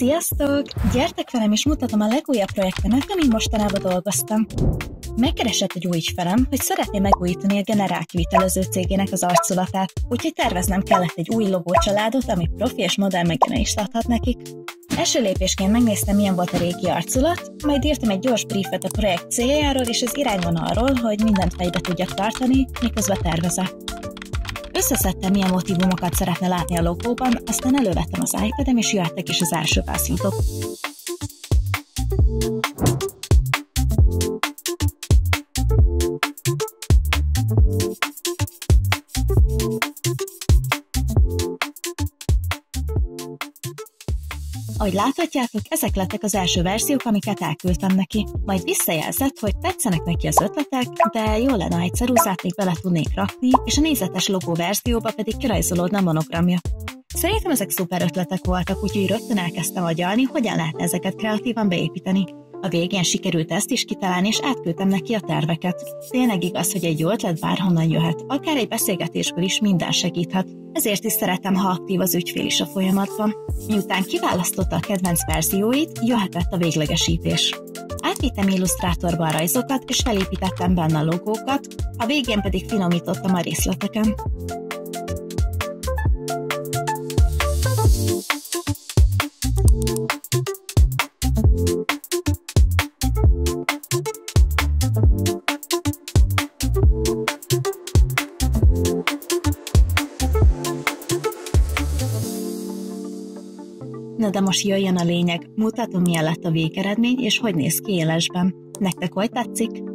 Sziasztok! Gyertek velem és mutatom a legújabb projektemet, amin mostanában dolgoztam. Megkeresett egy új ügyfelem, hogy szeretné megújítani a Generál kivitelező cégének az arculatát, úgyhogy terveznem kellett egy új logócsaládot, ami profi és modern megjelenést adhat nekik. Első lépésként megnéztem, milyen volt a régi arculat, majd írtam egy gyors briefet a projekt céljáról és az irányvonalról, hogy mindent fejbe tudjak tartani, miközben tervezek. Összeszedtem, milyen motívumokat szeretne látni a logóban, aztán elővettem az iPad-em, és jöttek is az első pászlintok. Ahogy láthatjátok, ezek lettek az első verziók, amiket elküldtem neki. Majd visszajelzett, hogy tetszenek neki az ötletek, de jó lenne, ha egy ceruzát még bele tudnék rakni, és a nézetes logó verzióba pedig kirajzolódna a monogramja. Szerintem ezek szuper ötletek voltak, úgyhogy rögtön elkezdtem agyalni, hogyan lehetne ezeket kreatívan beépíteni. A végén sikerült ezt is kitalálni, és átküldtem neki a terveket. Tényleg igaz, hogy egy jó ötlet bárhonnan jöhet, akár egy beszélgetésből is minden segíthet. Ezért is szeretem, ha aktív az ügyfél is a folyamatban. Miután kiválasztotta a kedvenc verzióit, jöhetett a véglegesítés. Átvittem Illusztrátorba a rajzokat, és felépítettem benne a logókat, a végén pedig finomítottam a részleteken. Na de most jöjjön a lényeg, mutatom, milyen lett a végeredmény, és hogy néz ki élesben. Nektek hogy tetszik?